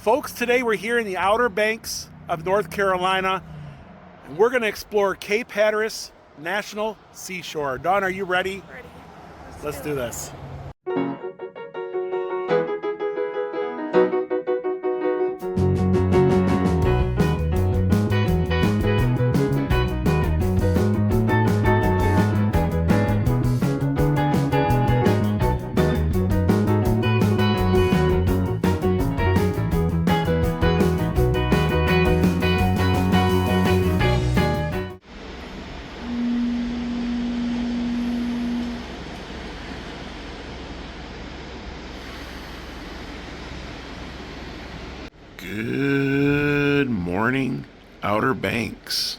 Folks, today we're here in the Outer Banks of North Carolina, and we're going to explore Cape Hatteras National Seashore. Dawn, are you ready? Ready. Let's do this. Good morning, Outer Banks.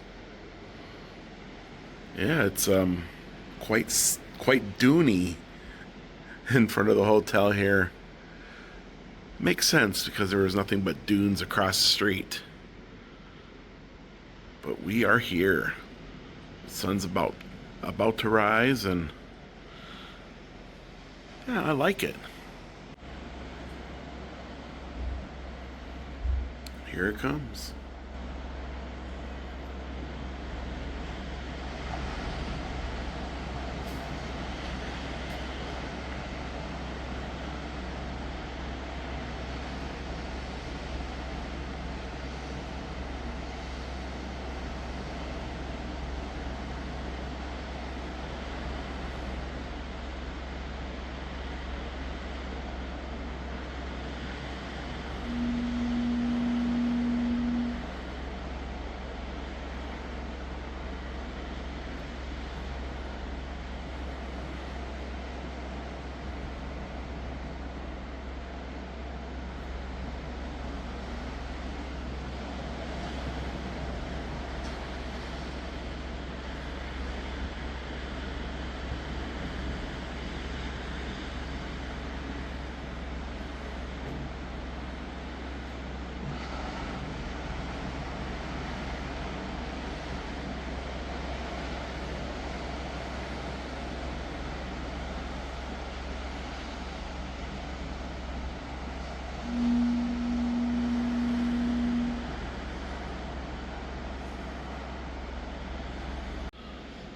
Yeah, it's quite duny in front of the hotel here. Makes sense because there was nothing but dunes across the street. But we are here. The sun's about to rise, and yeah, I like it. Here it comes.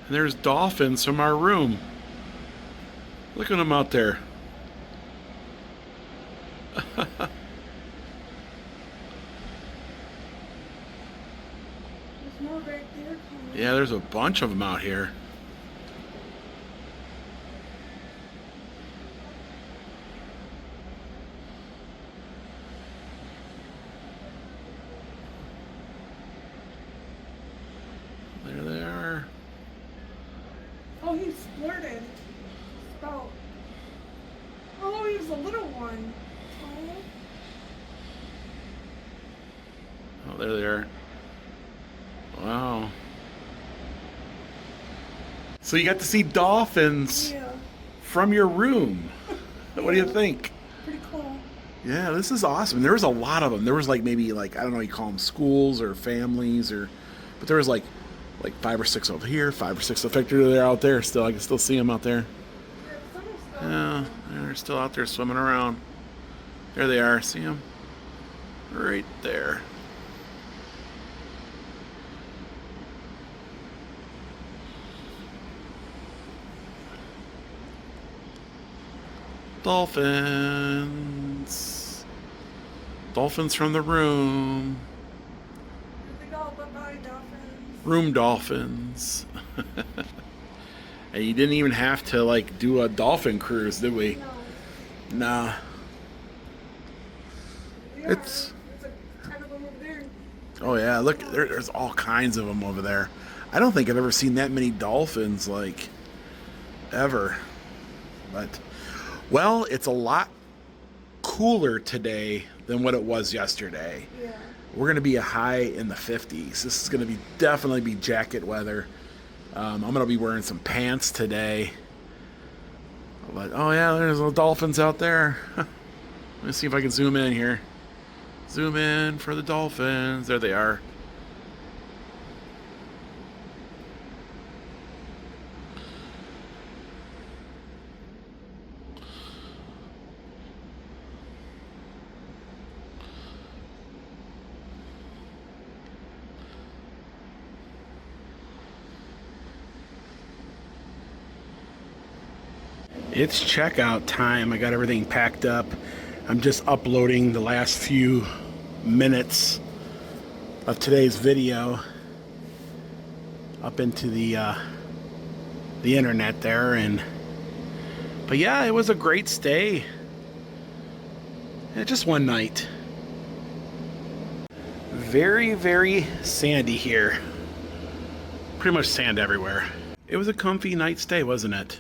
And there's dolphins from our room. Look at them out there. There's more right there coming. Yeah, there's a bunch of them out here. There they are. Oh, he splurted. Spout. Oh, he was a little one. Oh, there they are. Wow. So you got to see dolphins Yeah. from your room. What do you think? Pretty cool. Yeah, this is awesome. There was a lot of them. There was maybe I don't know, you call them schools or families but there was like 5 or 6 over here, 5 or 6 effective. They're out there still. I can still see them out there. Yeah, some are still Yeah, they're still out there swimming around. There they are. See them? Right there. Dolphins. Dolphins from the room. Where'd they go? Bye-bye, dolphins. Room dolphins. And you didn't even have to do a dolphin cruise, did we? No. Nah. Yeah, It's there's a ton of them over there. Oh yeah, look, there's all kinds of them over there. I don't think I've ever seen that many dolphins ever. But well, it's a lot cooler today than what it was yesterday. Yeah. We're going to be a high in the 50s. This is going to definitely be jacket weather. I'm going to be wearing some pants today. But, oh yeah, there's little dolphins out there. Let me see if I can zoom in here. Zoom in for the dolphins. There they are. It's checkout time. I got everything packed up. I'm just uploading the last few minutes of today's video up into the internet there, but yeah, it was a great stay. Just one night. Very, very sandy here. Pretty much sand everywhere. It was a comfy night stay, wasn't it?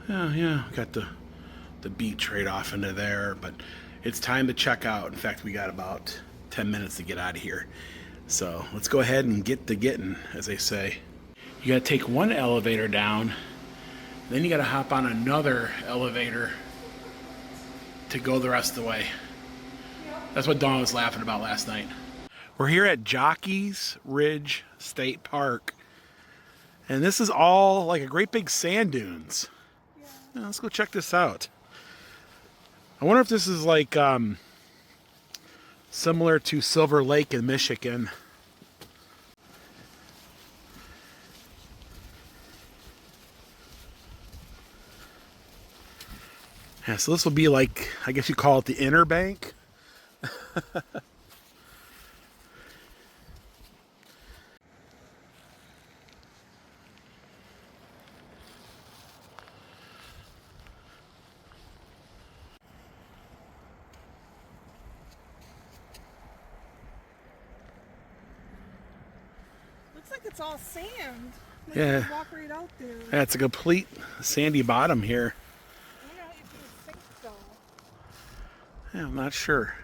Yeah, got the beach right off into there, but it's time to check out. In fact, we got about 10 minutes to get out of here. So let's go ahead and get to getting, as they say. You gotta take one elevator down, then you gotta hop on another elevator to go the rest of the way. That's what Dawn was laughing about last night. We're here at Jockey's Ridge State Park, and this is all like a great big sand dunes. Yeah, let's go check this out. I wonder if this is like similar to Silver Lake in Michigan. Yeah, so this will be like, I guess you call it the inner bank. Looks like it's all sand. Like Yeah. you walk right out there. Yeah, it's a complete sandy bottom here. I wonder how you can sink though. Yeah, I'm not sure.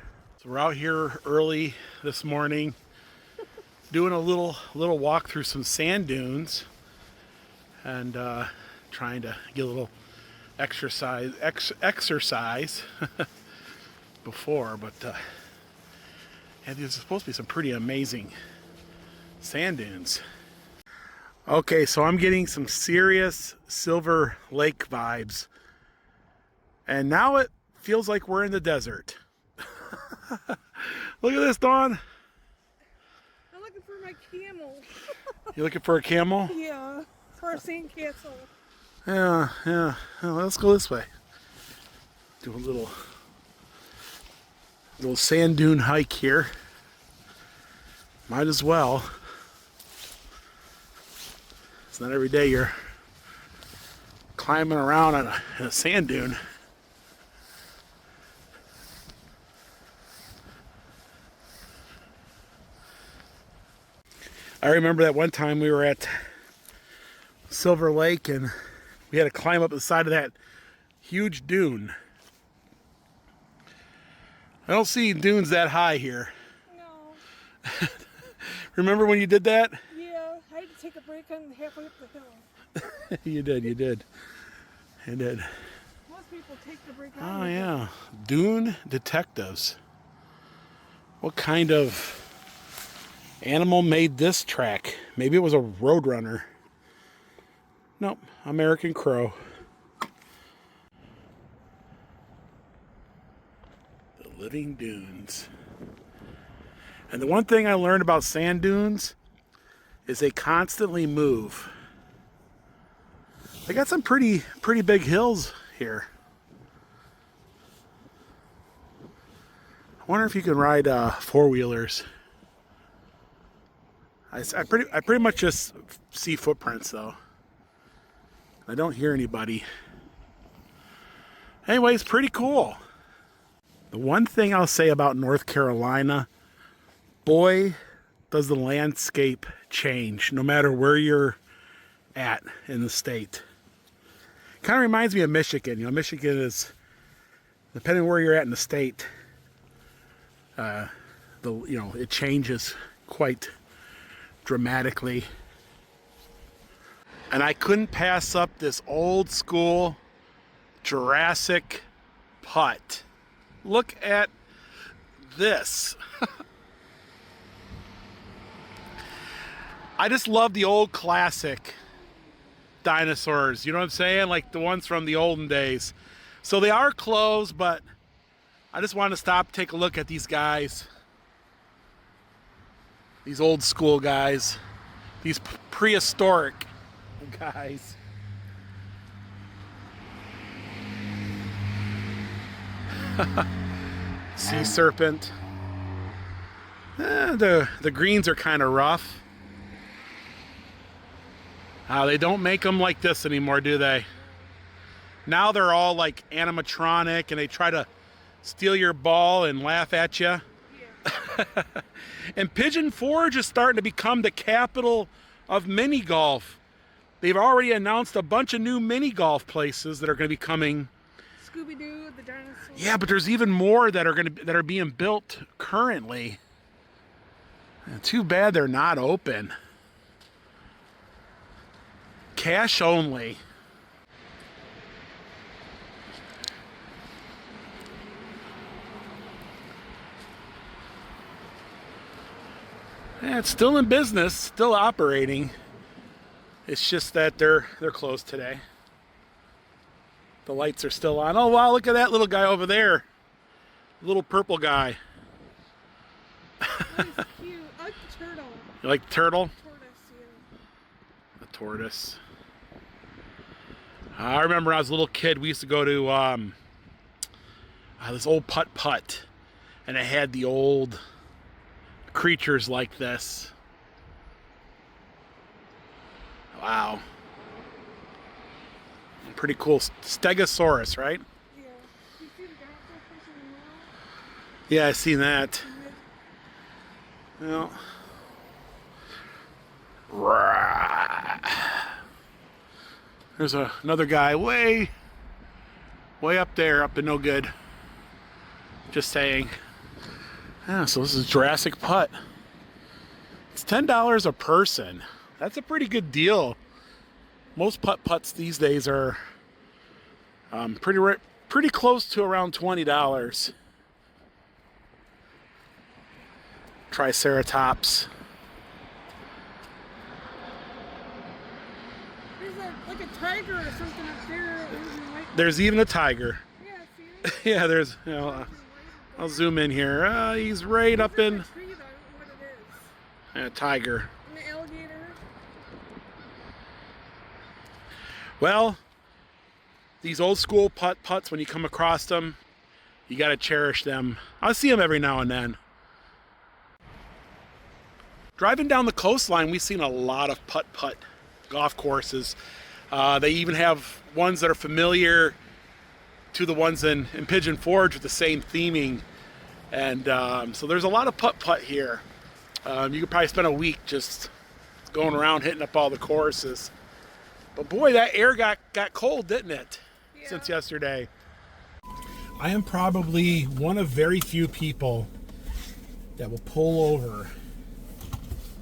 So we're out here early this morning, doing a little walk through some sand dunes, and trying to get a little exercise before. But yeah, there's supposed to be some pretty amazing sand dunes. Okay, so I'm getting some serious Silver Lake vibes, and now it feels like we're in the desert. Look at this, Dawn. I'm looking for my camel. You looking for a camel? Yeah, for a sand castle. Yeah. Well, let's go this way. Do a little sand dune hike here. Might as well. It's not every day you're climbing around on a sand dune. I remember that one time we were at Silver Lake and we had to climb up the side of that huge dune. I don't see dunes that high here. No. Remember when you did that? Yeah, I had to take a break on halfway up the hill. You did. Most people take the break Oh on. yeah, dune detectives. What kind of animal made this track? Maybe it was a roadrunner. Nope, American Crow. The living dunes. And the one thing I learned about sand dunes is they constantly move. They got some pretty big hills here. I wonder if you can ride four-wheelers. I pretty much just see footprints though. I don't hear anybody. Anyways, pretty cool. The one thing I'll say about North Carolina, boy, does the landscape change no matter where you're at in the state. Kind of reminds me of Michigan. You know, Michigan is, depending on where you're at in the state, it changes quite dramatically. And I couldn't pass up this old school Jurassic Putt. Look at this. I just love the old classic dinosaurs. You know what I'm saying? Like the ones from the olden days. So they are closed, but I just want to stop, take a look at these guys. These old school guys. These prehistoric guys. Sea serpent. The greens are kind of rough. They don't make them like this anymore, do they? Now they're all like animatronic, and they try to steal your ball and laugh at you. Yeah. And Pigeon Forge is starting to become the capital of mini golf. They've already announced a bunch of new mini golf places that are going to be coming. Scooby-Doo, the dinosaur. Yeah, but there's even more that are being built currently. And too bad they're not open. Cash only. Yeah, it's still in business, still operating. It's just that they're closed today. The lights are still on. Oh wow, look at that little guy over there. Little purple guy. That is cute. I like the turtle. You like the turtle? Tortoise, yeah. The tortoise. I remember when I was a little kid, we used to go to this old putt, and it had the old creatures like this. Wow. Pretty cool. Stegosaurus, right? Yeah. You see the dinosaur fish in the middle? Yeah, I seen that. Well. There's another guy way up there, up to no good. Just saying. Yeah, so this is Jurassic Putt. It's $10 a person. That's a pretty good deal. Most putts these days are pretty close to around $20. Triceratops. There's like a tiger or something up there. There's even a tiger. Yeah, see it? Yeah, there's. You know, I'll zoom in here. He's right up in. A tree, though. I don't know what it is. A tiger. An alligator. Well, these old school putts, when you come across them, you got to cherish them. I see them every now and then. Driving down the coastline, we've seen a lot of putt golf courses. They even have ones that are familiar to the ones in Pigeon Forge with the same theming. And so there's a lot of putt here. You could probably spend a week just going around hitting up all the courses. But boy, that air got cold, didn't it? Yeah. Since yesterday. I am probably one of very few people that will pull over,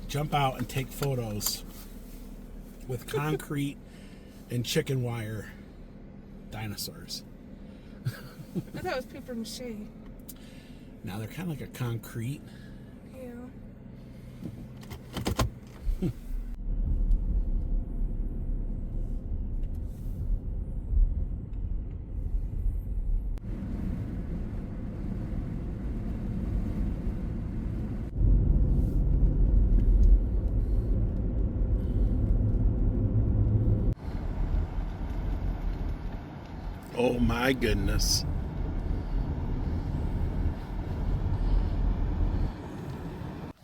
jump out, and take photos with concrete and chicken wire dinosaurs. I thought it was paper mache. Now they're kind of like a concrete. Yeah. Oh my goodness.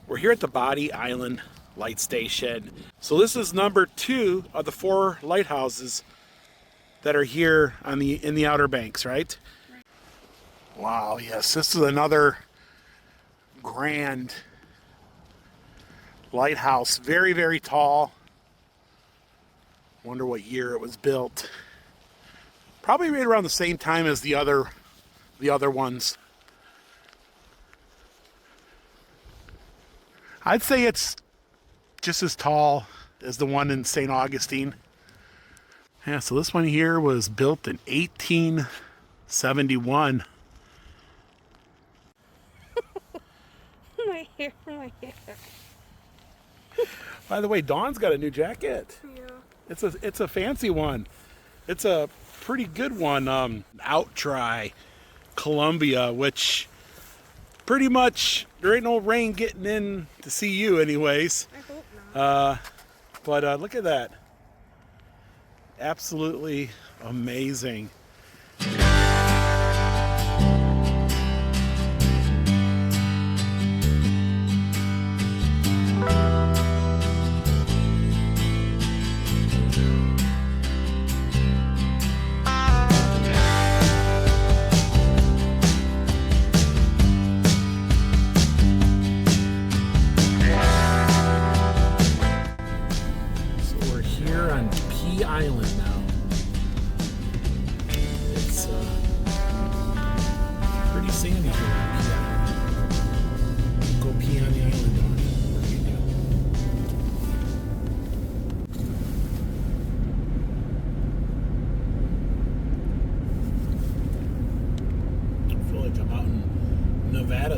We're here at the Bodie Island light station. So this is number 2 of the 4 lighthouses that are here on in the Outer Banks, right? Wow, yes, this is another grand lighthouse. Very, very tall. Wonder what year it was built. Probably right around the same time as the other ones. I'd say it's just as tall as the one in St. Augustine. Yeah, so this one here was built in 1871. My hair. By the way, Dawn's got a new jacket. Yeah. It's a fancy one. It's a pretty good one. Out dry Columbia, which pretty much there ain't no rain getting in to see you anyways. I hope not. But look at that. Absolutely amazing.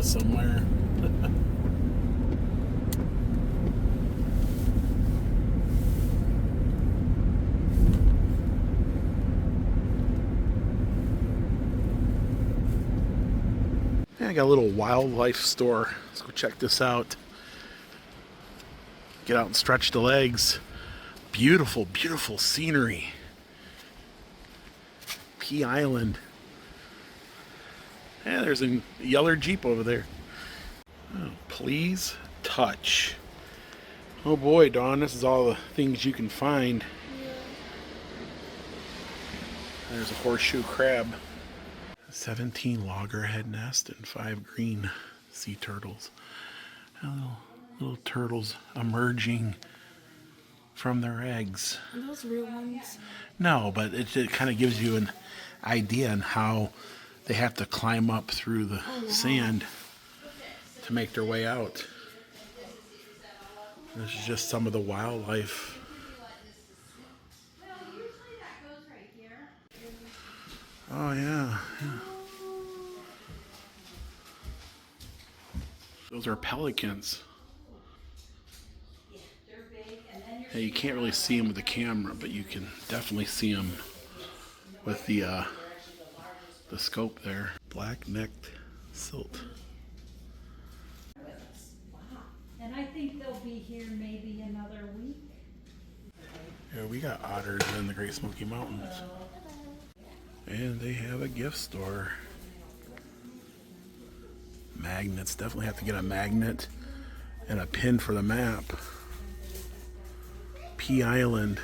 Florida somewhere. Yeah, I got a little wildlife store. Let's go check this out. Get out and stretch the legs. Beautiful, beautiful scenery. Pea Island. Yeah, there's a yellow Jeep over there. Oh, please touch. Oh boy, Dawn, this is all the things you can find. Yeah. There's a horseshoe crab. 17 loggerhead nest and 5 green sea turtles. Little turtles emerging from their eggs. Are those real ones? No, but it kind of gives you an idea on how they have to climb up through the sand to make their way out. This is just some of the wildlife. Oh yeah. Those are pelicans. Hey, you can't really see them with the camera, but you can definitely see them with the scope there. Black-necked silt. And I think they'll be here maybe another week. Yeah, we got otters in the Great Smoky Mountains. And they have a gift store. Magnets. Definitely have to get a magnet and a pin for the map. Pea Island.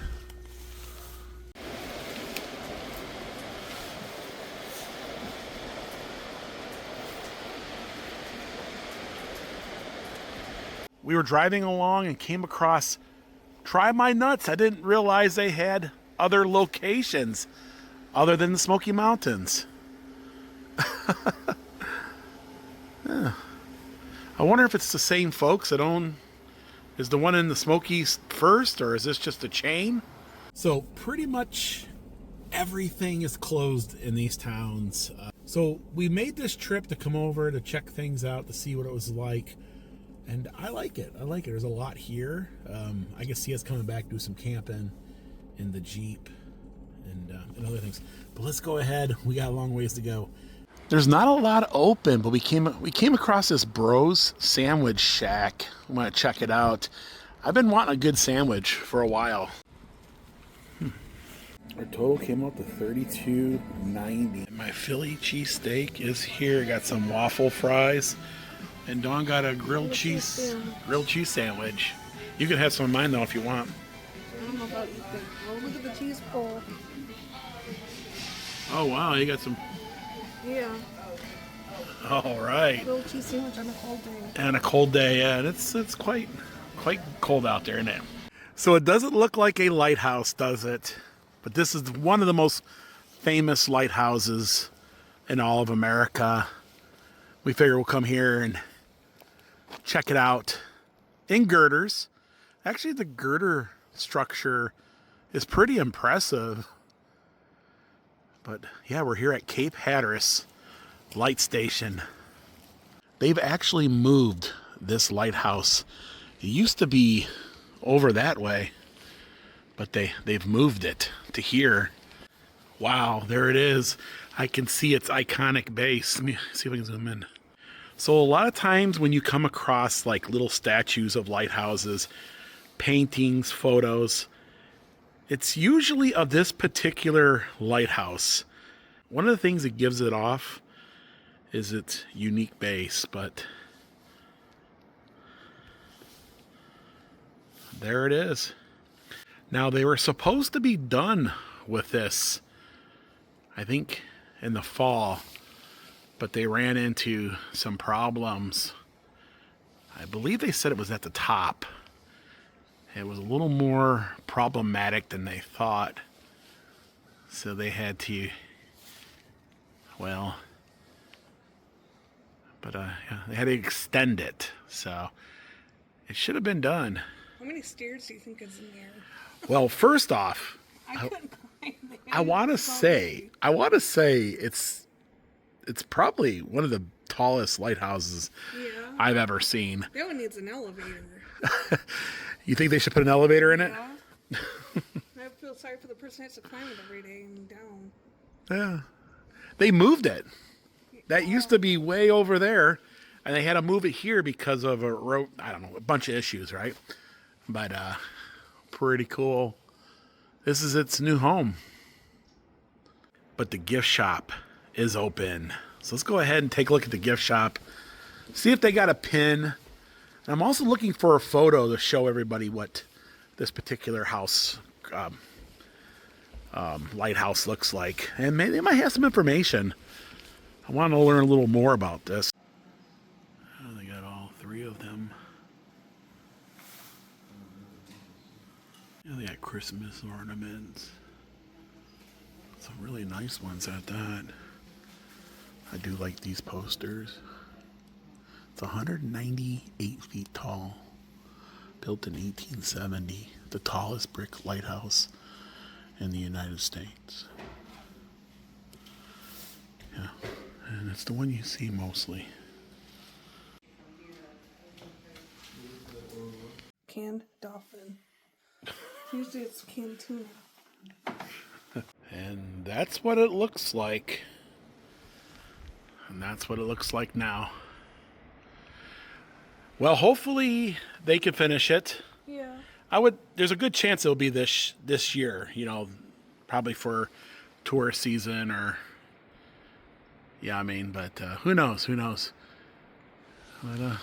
We were driving along and came across Try My Nuts. I didn't realize they had other locations other than the Smoky Mountains. Yeah. I wonder if it's the same folks that own. Is the one in the Smokies first, or is this just a chain? So pretty much everything is closed in these towns. So we made this trip to come over to check things out, to see what it was like. And I like it. I like it. There's a lot here. I can see us coming back, do some camping in the Jeep and other things. But let's go ahead. We got a long ways to go. There's not a lot open, but we came across this Bros Sandwich Shack. I want to check it out. I've been wanting a good sandwich for a while. Our total came out to $32.90. My Philly cheesesteak is here. Got some waffle fries, and Dawn got a grilled cheese sandwich. You can have some of mine though if you want. I don't know about you think. Oh, look at the cheese pull. Oh wow, you got some. Yeah. All right. Grilled cheese sandwich on a cold day. And a cold day, yeah. And it's quite cold out there, isn't it? So it doesn't look like a lighthouse, does it? But this is one of the most famous lighthouses in all of America. We figure we'll come here and check it out in girders. Actually, the girder structure is pretty impressive. But yeah, we're here at Cape Hatteras Light Station. They've actually moved this lighthouse. It used to be over that way, but they've moved it to here. Wow, there it is. I can see its iconic base. Let me see if I can zoom in. So a lot of times when you come across like little statues of lighthouses, paintings, photos, it's usually of this particular lighthouse. One of the things that gives it off is its unique base, but there it is. Now they were supposed to be done with this, I think, in the fall, but they ran into some problems. I believe they said it was at the top. It was a little more problematic than they thought. So they had to, well, but yeah, they had to extend it. So it should have been done. How many stairs do you think is in there? Well, first off, I couldn't find them. I want to say it's probably one of the tallest lighthouses Yeah. I've ever seen. That one needs an elevator. You think they should put an elevator in it? Yeah. I feel sorry for the person that has to climb it every day and down. Yeah. They moved it. That used to be way over there, and they had to move it here because of a bunch of issues, right? But pretty cool. This is its new home. But the gift shop is open. So let's go ahead and take a look at the gift shop. See if they got a pin. And I'm also looking for a photo to show everybody what this particular house, lighthouse looks like. And maybe they might have some information. I want to learn a little more about this. Oh, they got all three of them. Yeah, they got Christmas ornaments. Some really nice ones at that. I do like these posters. It's 198 feet tall. Built in 1870. The tallest brick lighthouse in the United States. Yeah, and it's the one you see mostly. Canned dolphin. Usually it's canned tuna. And that's what it looks like. And that's what it looks like now. Well, hopefully they can finish it. Yeah. There's a good chance it'll be this year, you know, probably for tourist season or, yeah, I mean, but who knows? But,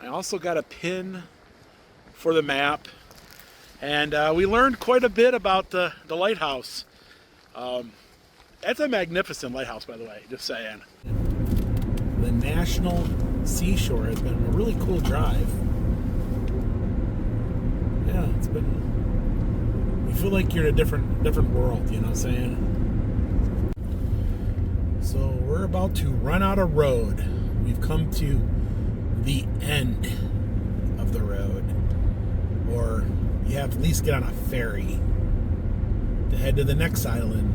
I also got a pin for the map, and we learned quite a bit about the lighthouse. That's a magnificent lighthouse, by the way, just saying. The National Seashore has been a really cool drive. Yeah, it's been... You feel like you're in a different world, you know what I'm saying? So we're about to run out of road. We've come to the end of the road. Or you have to at least get on a ferry to head to the next island.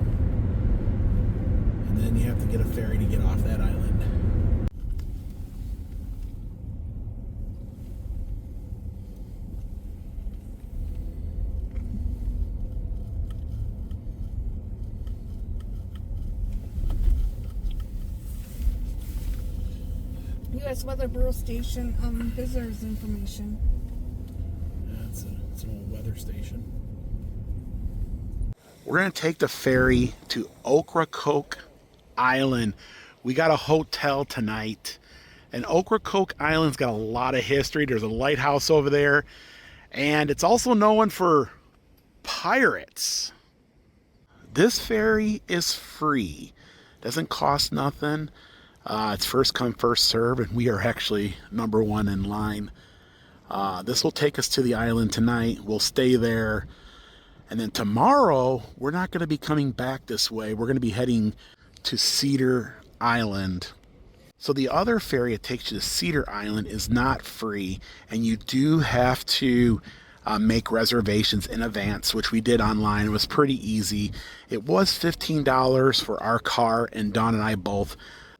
And then you have to get a ferry to get off that island. U.S. Weather Bureau Station visitors information. Yeah, it's an old weather station. We're going to take the ferry to Ocracoke Island. We got a hotel tonight. And Ocracoke Island's got a lot of history. There's a lighthouse over there. And it's also known for pirates. This ferry is free. Doesn't cost nothing. It's first come, first serve, and we are actually number one in line. This will take us to the island tonight. We'll stay there. And then tomorrow, we're not going to be coming back this way. We're going to be heading to Cedar Island. So the other ferry that takes you to Cedar Island is not free, and you do have to make reservations in advance, which we did online. It was pretty easy. It was $15 for our car, and Dawn and I both.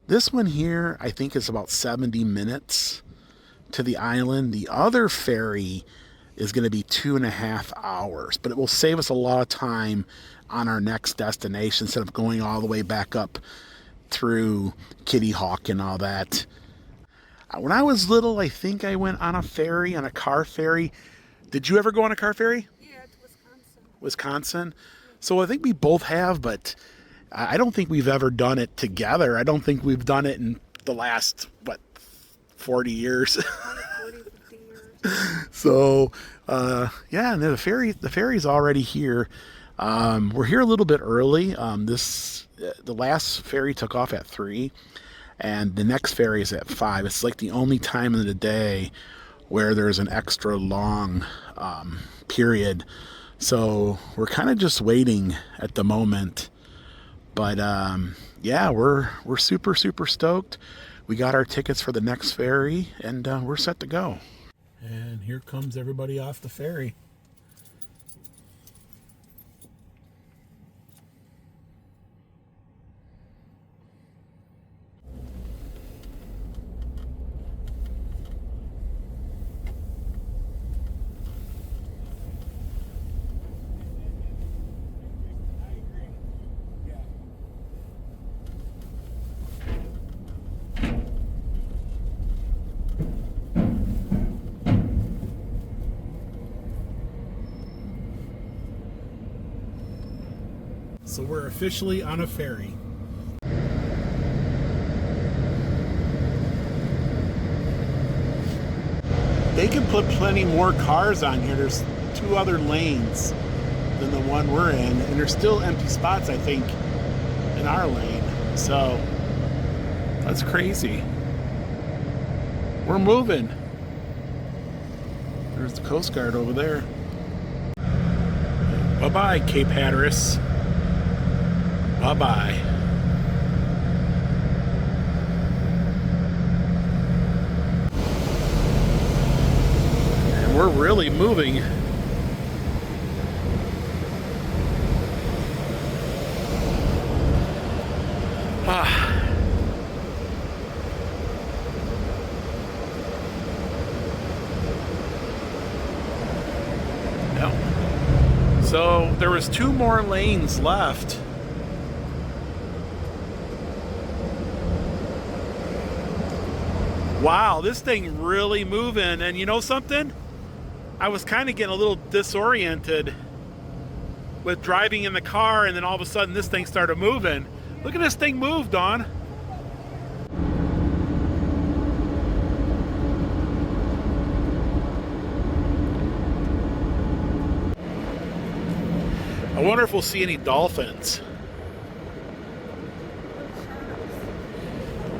This one here, I think, is about 70 minutes to the island. The other ferry is going to be 2.5 hours, but it will save us a lot of time on our next destination instead of going all the way back up through Kitty Hawk and all that. When I was little, I think I went on a ferry, on a car ferry. Did you ever go on a car ferry? Yeah, it's Wisconsin. Wisconsin? So I think we both have, but I don't think we've ever done it together. I don't think we've done it in the last, 40 years. 40, 50 years. So, yeah, and the ferry's already here. We're here a little bit early. The last ferry took off at 3, and the next ferry is at 5. It's like the only time of the day where there's an extra long period. So we're kind of just waiting at the moment. But yeah, we're super stoked. We got our tickets for the next ferry, and we're set to go. And here comes everybody off the ferry. So we're officially on a ferry. They can put plenty more cars on here. There's 2 other lanes than the one we're in, and there's still empty spots, I think, in our lane. So that's crazy. We're moving. There's the Coast Guard over there. Bye-bye, Cape Hatteras. Bye-bye. And we're really moving. So there was 2 more lanes left. Wow, this thing really moving. And you know something? I was kind of getting a little disoriented with driving in the car, and then all of a sudden this thing started moving. Look at this thing move, Dawn. I wonder if we'll see any dolphins.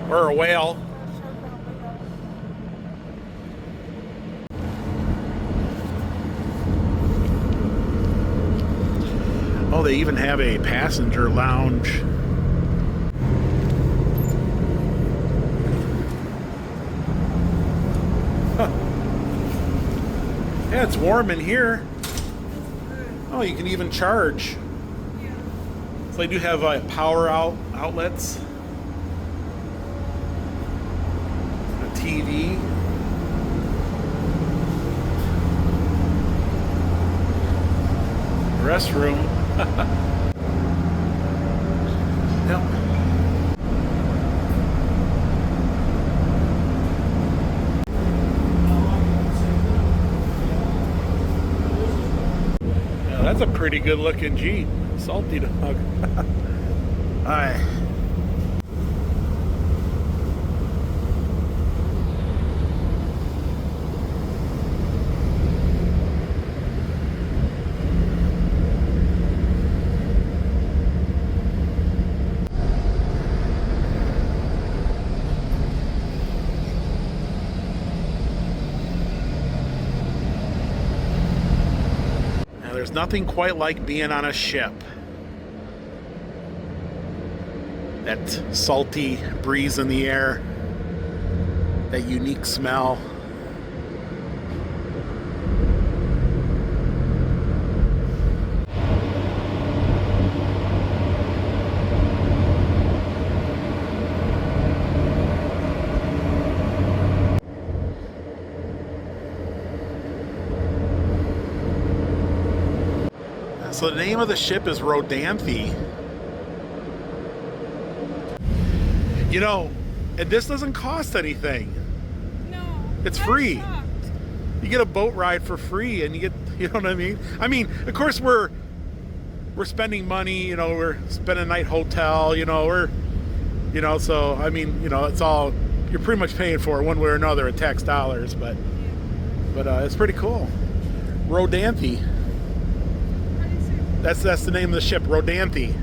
Or a whale. Oh, they even have a passenger lounge. Huh. Yeah, it's warm in here. Oh, you can even charge. Yeah. So they do have power outlets. A TV. Restroom. Yep. Yeah, that's a pretty good looking Jeep. Salty dog. Alright. There's nothing quite like being on a ship. That salty breeze in the air, that unique smell. So the name of the ship is Rodanthe. You know, and this doesn't cost anything. No. It's I'm free. shocked. You get a boat ride for free, and you get, you know what I mean? I mean, of course we're spending money, you know, we're spending a night hotel, you know, so I mean, you know, it's all, you're pretty much paying for it one way or another in tax dollars, but it's pretty cool. Rodanthe. That's the name of the ship, Rodanthe.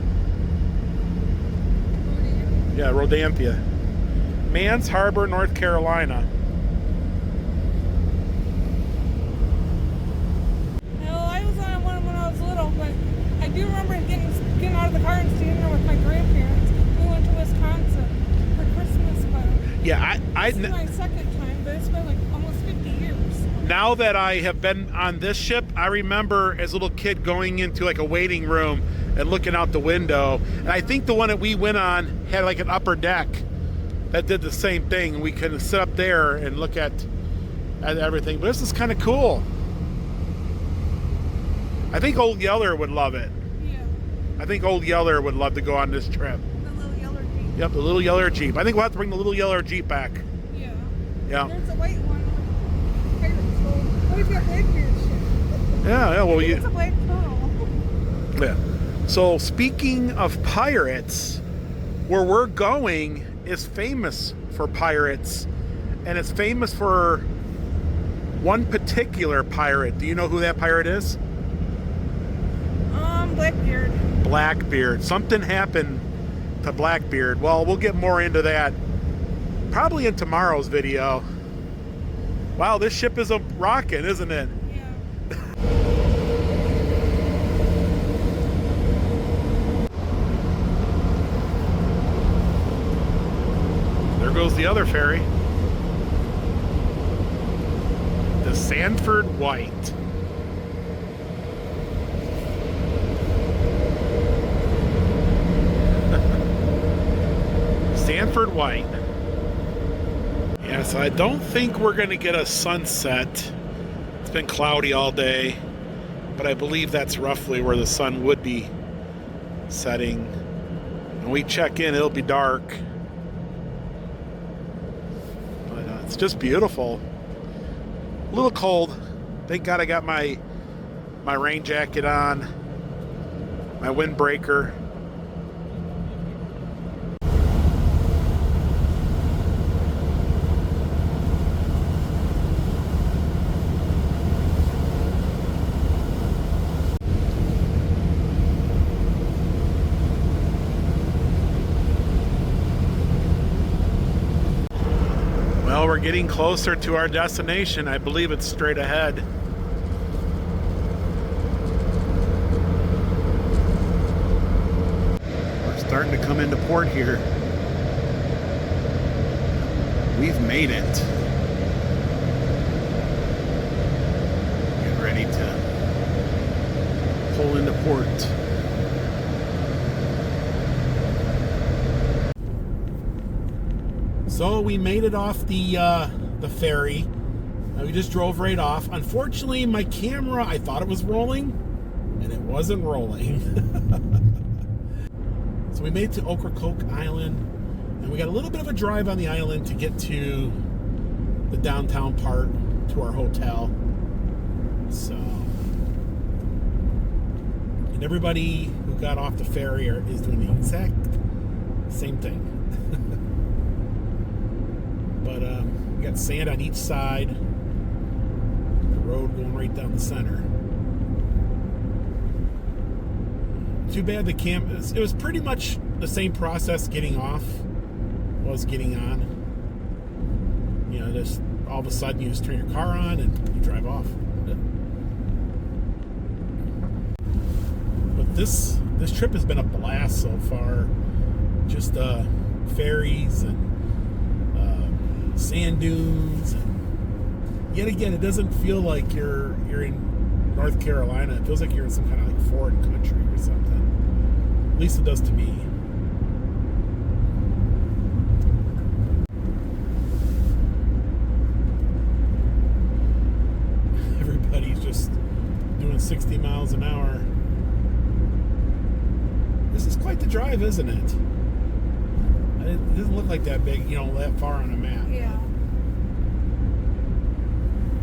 Yeah, Rodanthe. Mans Harbor, North Carolina. No, I was on one when I was little, but I do remember getting out of the car and staying there with my grandparents. We went to Wisconsin for Christmas, but Yeah, this is my second time, but it's been like almost 50 years. Now that I have been on this ship, I remember as a little kid going into like a waiting room and looking out the window. And I think the one that we went on had like an upper deck that did the same thing. We could sit up there and look at everything. But this is kind of cool. I think Old Yeller would love it. Yeah. I think Old Yeller would love to go on this trip. The little yellow Jeep. Yep, the little Yeller Jeep. I think we'll have to bring the little Yeller Jeep back. Yeah. Yeah. There's a white one. We've got Blackbeard shit. Yeah, well, It's a black pearl. yeah. So speaking of pirates, where we're going is famous for pirates, and it's famous for one particular pirate. Do you know who that pirate is? Blackbeard. Blackbeard. Something happened to Blackbeard. Well, we'll get more into that probably in tomorrow's video. Wow, this ship is a rockin', isn't it? Yeah. There goes the other ferry. The Sanford White. Sanford White. Yeah, so I don't think we're going to get a sunset. It's been cloudy all day, but I believe that's roughly where the sun would be setting. When we check in, it'll be dark. But it's just beautiful. A little cold. Thank God I got my rain jacket on, my windbreaker. Well, we're getting closer to our destination. I believe it's straight ahead. We're starting to come into port here. We've made it. Get ready to pull into port. So we made it off the ferry. We just drove right off. Unfortunately, my camera, I thought it was rolling, and it wasn't rolling. So we made it to Ocracoke Island, and we got a little bit of a drive on the island to get to the downtown part, to our hotel. So, and everybody who got off the ferry is doing the exact same thing. But we got sand on each side, the road going right down the center. Too bad the camp, it was pretty much the same process getting off was getting on. You know, just all of a sudden you just turn your car on and you drive off. But this trip has been a blast so far. Just ferries and sand dunes, and yet again, it doesn't feel like you're in North Carolina. It feels like you're in some kind of like foreign country or something. At least it does to me. Everybody's just doing 60 miles an hour. This is quite the drive, isn't it? It doesn't look like that big, you know, that far on a map. Yeah.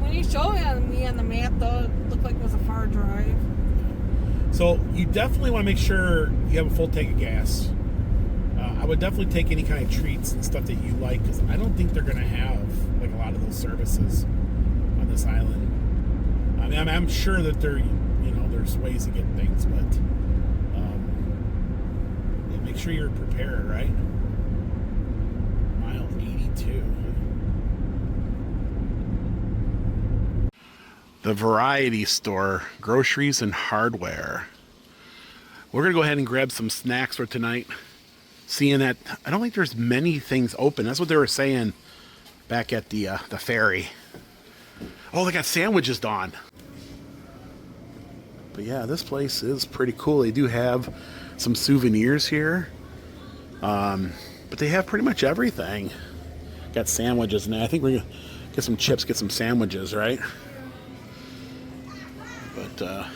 When you show me on the map, though, it looked like it was a far drive. So you definitely want to make sure you have a full tank of gas. I would definitely take any kind of treats and stuff that you like, because I don't think they're going to have like a lot of those services on this island. I mean, I'm sure that there's ways to get things, but yeah, make sure you're prepared, right? 82. The variety store, groceries and hardware. We're gonna go ahead and grab some snacks for tonight. Seeing that I don't think there's many things open. That's what they were saying back at the ferry. Oh, they got sandwiches, Dawn. But yeah, this place is pretty cool. They do have some souvenirs here, but they have pretty much everything. Got sandwiches now. I think we're gonna get some chips, get some sandwiches, right? But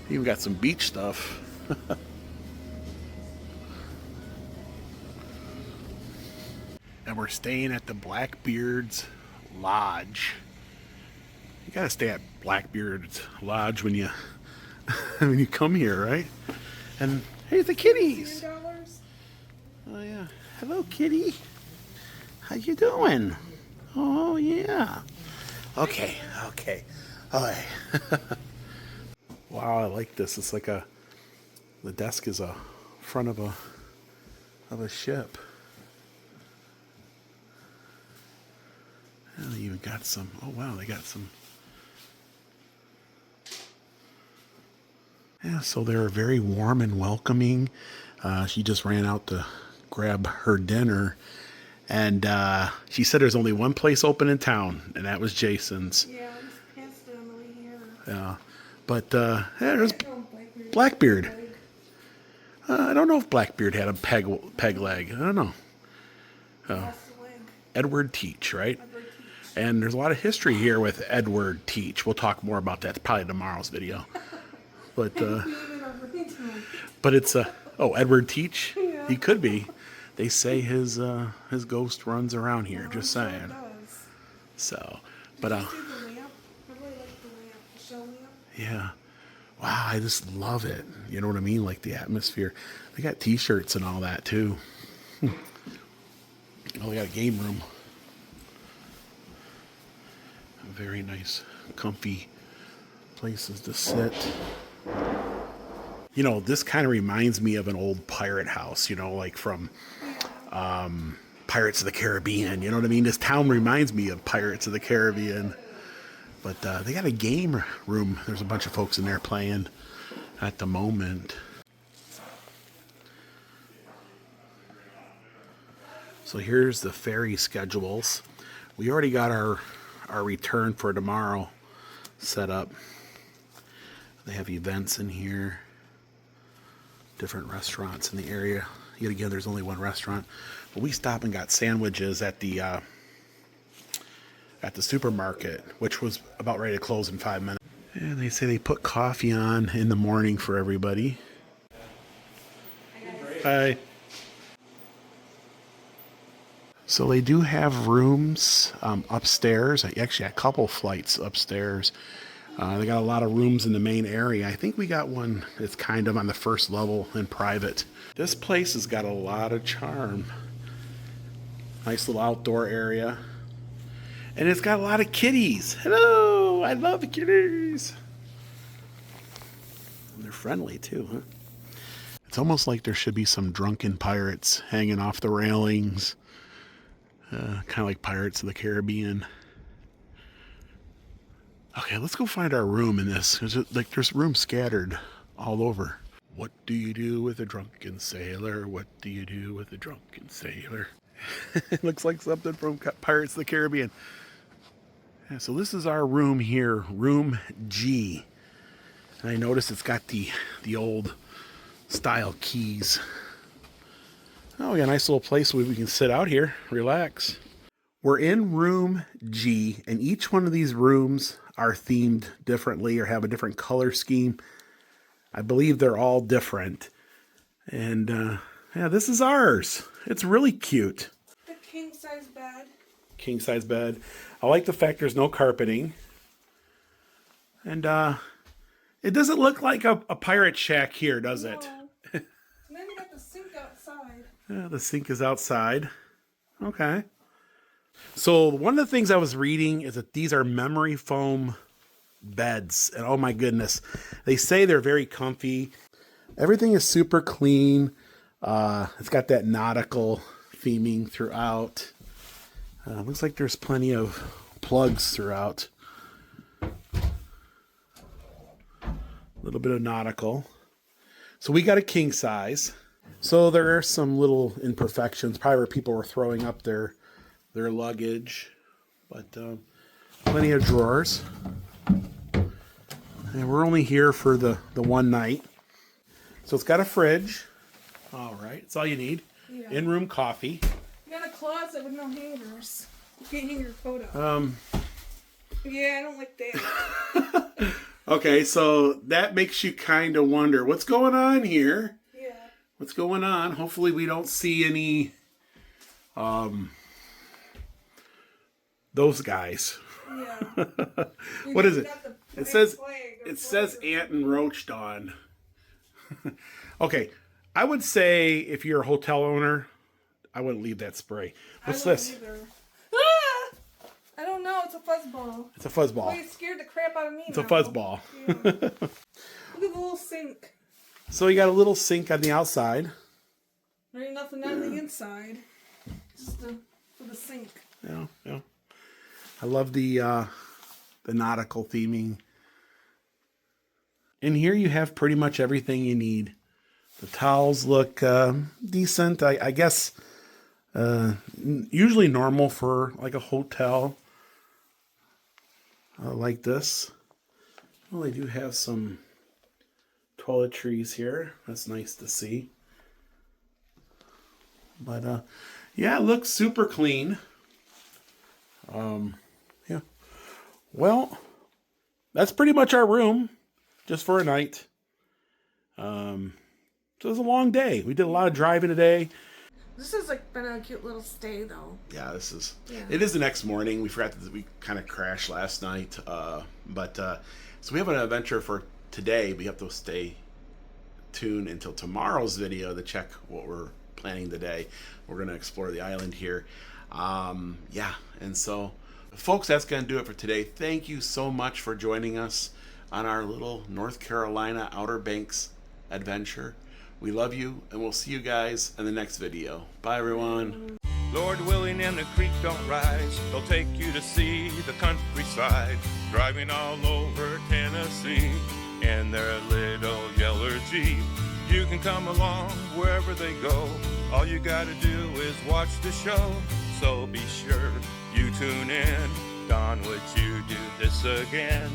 even got some beach stuff. And we're staying at the Blackbeard's Lodge. You gotta stay at Blackbeard's Lodge when you when you come here, right? And hey, the kitties. $10. Oh yeah. Hello, kitty. How you doing? Oh yeah. Okay. Okay. All right. Wow, I like this. It's like the desk is a front of a ship. And they even got some. Oh wow, they got some. Yeah, so they're very warm and welcoming. She just ran out to grab her dinner, and she said there's only one place open in town, and that was Jason's. Yeah, I just passed Emily here. Yeah, but yeah, there's No, Blackbeard. I don't know if Blackbeard had a peg leg. I don't know. Lost a leg. Edward Teach, right? Edward Teach. And there's a lot of history here with Edward Teach. We'll talk more about that. It's probably tomorrow's video. But it's Edward Teach. Yeah. He could be. They say his ghost runs around here. Just Sure it saying. does. So, but Did you see the lamp? I really like the lamp, the show lamp. yeah. Wow, I just love it. You know what I mean? Like the atmosphere. They got T-shirts and all that too. Oh, they got a game room. Very nice, comfy places to sit. You know, this kind of reminds me of an old pirate house, you know, like from Pirates of the Caribbean. You know what I mean? This town reminds me of Pirates of the Caribbean. But they got a game room. There's a bunch of folks in there playing at the moment. So here's the ferry schedules. We already got our return for tomorrow set up. They have events in here, different restaurants in the area. Yet again, there's only one restaurant, but we stopped and got sandwiches at the supermarket, which was about ready to close in 5 minutes. And they say they put coffee on in the morning for everybody. Hi. So they do have rooms upstairs. Actually, a couple flights upstairs. They got a lot of rooms in the main area. I think we got one that's kind of on the first level and private. This place has got a lot of charm. Nice little outdoor area. And it's got a lot of kitties. Hello! I love the kitties. And they're friendly too, huh? It's almost like there should be some drunken pirates hanging off the railings. Kind of like Pirates of the Caribbean. Okay, let's go find our room in this. There's rooms scattered all over. What do you do with a drunken sailor? What do you do with a drunken sailor? It looks like something from Pirates of the Caribbean. Yeah, so this is our room here, room G. And I noticed it's got the old style keys. Oh, we got a nice little place where we can sit out here, relax. We're in room G, and each one of these rooms are themed differently or have a different color scheme. I believe they're all different. And yeah, this is ours. It's really cute. The king size bed. King size bed. I like the fact there's no carpeting. And it doesn't look like a pirate shack here, does it? No. And then you got the sink outside. Yeah, the sink is outside. Okay. So one of the things I was reading is that these are memory foam beds. And oh my goodness, they say they're very comfy. Everything is super clean. It's got that nautical theming throughout. Looks like there's plenty of plugs throughout. A little bit of nautical. So we got a king size. So there are some little imperfections. Probably where people were throwing up their luggage. But plenty of drawers. And we're only here for the one night. So it's got a fridge. All right. That's all you need. Yeah. In-room coffee. You got a closet with no hangers. You can't hang your coat up. Yeah, I don't like that. Okay, so that makes you kind of wonder what's going on here. Yeah. What's going on? Hopefully we don't see any those guys. Yeah. What is it? Got the It says ant and roach dawn. Okay, I would say if you're a hotel owner, I wouldn't leave that spray. What's this? Ah! I don't know. It's a fuzzball. It's a fuzzball. Well, you scared the crap out of me. It's a fuzzball. Yeah. Look at the little sink. So you got a little sink on the outside. There ain't nothing on the inside. Just for the sink. Yeah, yeah. I love the nautical theming. In here you have pretty much everything you need. The towels look decent. I guess usually normal for like a hotel like this. Well, they do have some toiletries here. That's nice to see. But yeah, it looks super clean. Yeah. Well, that's pretty much our room, just for a night. So it was a long day. We did a lot of driving today. This has like been a cute little stay, though. Yeah, it is the next morning. We forgot that we kind of crashed last night. So we have an adventure for today. We have to stay tuned until tomorrow's video to check what we're planning today. We're going to explore the island here. Yeah, and so folks, that's going to do it for today. Thank you so much for joining us on our little North Carolina Outer Banks adventure. We love you, and we'll see you guys in the next video. Bye, everyone. Lord willing and the creek don't rise, they'll take you to see the countryside, driving all over Tennessee in their little yeller Jeep. You can come along wherever they go, all you gotta do is watch the show, so be sure you tune in. Don, would you do this again?